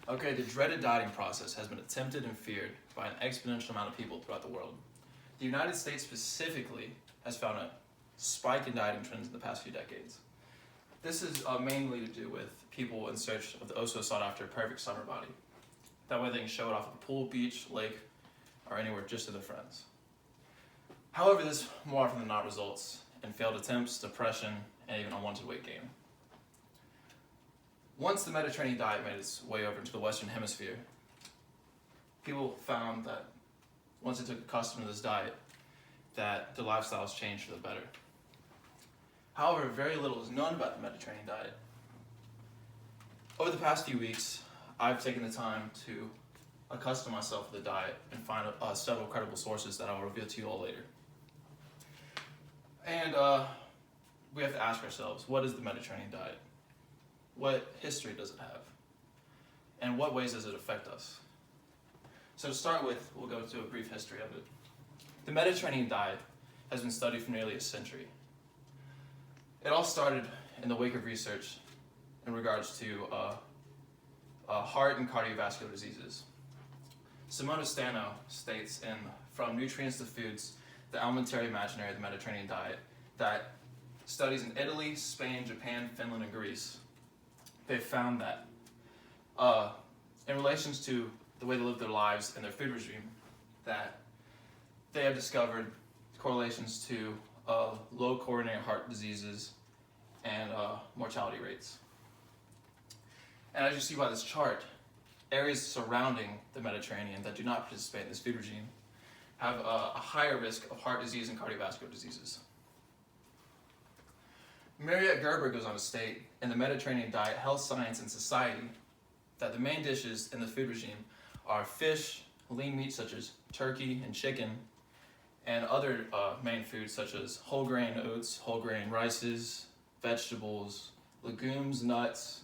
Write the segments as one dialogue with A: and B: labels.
A: Okay, the dreaded dieting process has been attempted and feared by an exponential amount of people throughout the world. The United States specifically has found a spike in dieting trends in the past few decades. This is mainly to do with people in search of the oh-so-sought-after perfect summer body. That way they can show it off at the pool, beach, lake, or anywhere just to their friends. However, this more often than not results in failed attempts, depression, and even unwanted weight gain. Once the Mediterranean diet made its way over into the Western Hemisphere, people found that once they took accustomed to this diet, that their lifestyles changed for the better. However, very little is known about the Mediterranean diet. Over the past few weeks, I've taken the time to accustom myself to the diet and find several credible sources that I'll reveal to you all later. And we have to ask ourselves, what is the Mediterranean diet? What history does it have? And what ways does it affect us? So to start with, we'll go to a brief history of it. The Mediterranean diet has been studied for nearly a century. It all started in the wake of research in regards to heart and cardiovascular diseases. Simona Stano states in From Nutrients to Foods, the Alimentary Imaginary of the Mediterranean Diet, that studies in Italy, Spain, Japan, Finland, and Greece, they found that in relations to the way they live their lives and their food regime, that they have discovered correlations to low coronary heart diseases and mortality rates. And as you see by this chart, areas surrounding the Mediterranean that do not participate in this food regime have a higher risk of heart disease and cardiovascular diseases. Mariette Gerber goes on to state in the Mediterranean Diet, Health, Science, and Society that the main dishes in the food regime are fish, lean meat such as turkey and chicken, and other main foods such as whole grain oats, whole grain rices, vegetables, legumes, nuts,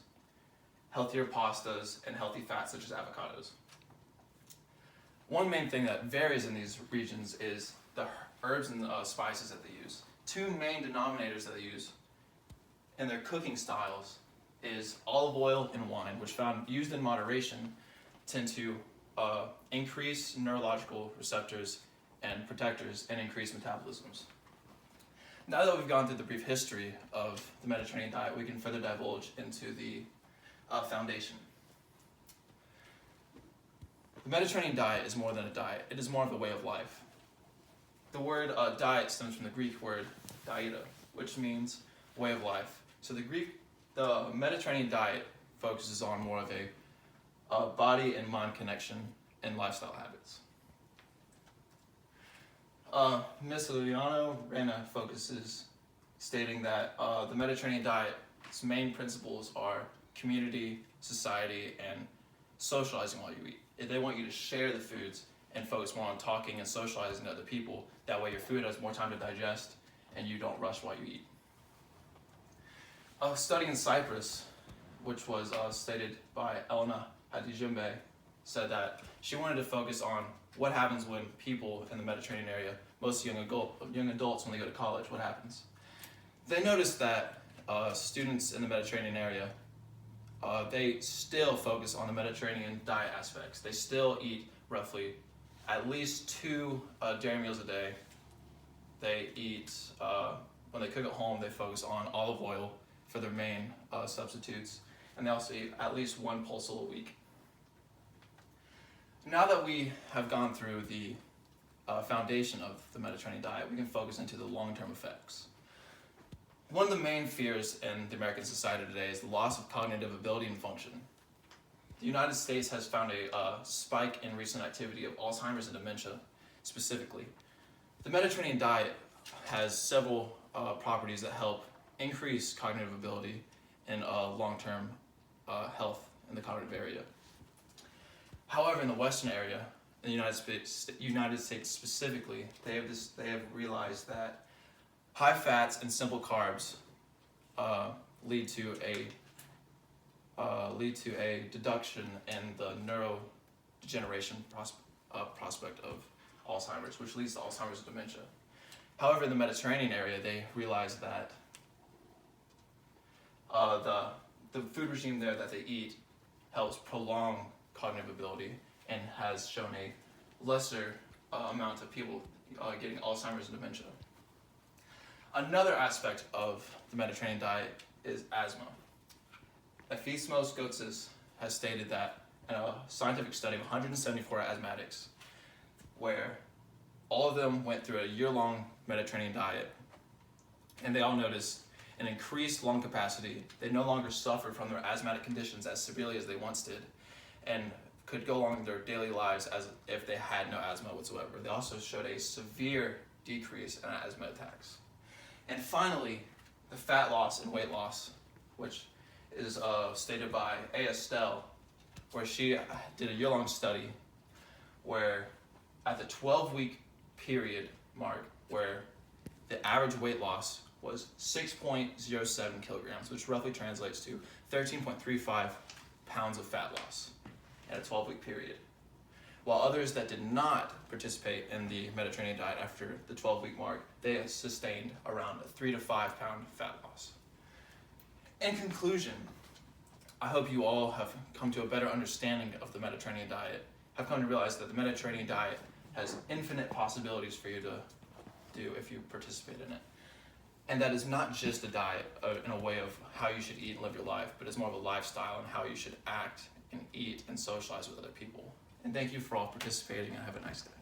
A: healthier pastas, and healthy fats such as avocados. One main thing that varies in these regions is the herbs and spices that they use. Two main denominators that they use in their cooking styles is olive oil and wine, which found used in moderation tend to increase neurological receptors and protectors and increase metabolisms. Now that we've gone through the brief history of the Mediterranean diet, we can further divulge into the foundation. The Mediterranean diet is more than a diet. It is more of a way of life. The word diet stems from the Greek word dieta, which means way of life. So the Mediterranean diet focuses on more of a body and mind connection and lifestyle habits. Ms. Liliano Reyna focuses stating that the Mediterranean diet's main principles are community, society, and socializing while you eat. They want you to share the foods and focus more on talking and socializing to other people. That way your food has more time to digest and you don't rush while you eat. A study in Cyprus, which was stated by Elena Hadijimbe, said that she wanted to focus on what happens when people in the Mediterranean area, most young adults when they go to college, what happens. They noticed that students in the Mediterranean area, they still focus on the Mediterranean diet aspects. They still eat roughly at least 2 dairy meals a day. They eat, when they cook at home, they focus on olive oil for their main substitutes, and they also eat at least 1 pulsal a week. Now that we have gone through the foundation of the Mediterranean diet, we can focus into the long-term effects. One of the main fears in the American society today is the loss of cognitive ability and function. The United States has found a spike in recent activity of Alzheimer's and dementia specifically. The Mediterranean diet has several properties that help increase cognitive ability and long-term health in the cognitive area. However, in the Western area, in the United States specifically, they have realized that high fats and simple carbs lead to a deduction in the neurodegeneration prospect of Alzheimer's, which leads to Alzheimer's and dementia. However, in the Mediterranean area, they realized that the food regime there that they eat helps prolong cognitive ability and has shown a lesser amount of people getting Alzheimer's and dementia. Another aspect of the Mediterranean diet is asthma. Efismos Gotsis has stated that in a scientific study of 174 asthmatics, where all of them went through a year-long Mediterranean diet, and they all noticed an increased lung capacity. They no longer suffered from their asthmatic conditions as severely as they once did, and could go along their daily lives as if they had no asthma whatsoever. They also showed a severe decrease in asthma attacks. And finally, the fat loss and weight loss, which is stated by A. Estelle, where she did a year-long study where at the 12-week period mark, where the average weight loss was 6.07 kilograms, which roughly translates to 13.35 pounds of fat loss in a 12-week period. While others that did not participate in the Mediterranean diet after the 12-week mark, they sustained around a 3 to 5 pound fat loss. In conclusion, I hope you all have come to a better understanding of the Mediterranean diet, have come to realize that the Mediterranean diet has infinite possibilities for you to do if you participate in it. And that is not just a diet in a way of how you should eat and live your life, but it's more of a lifestyle and how you should act and eat and socialize with other people. And thank you for all participating, and have a nice day.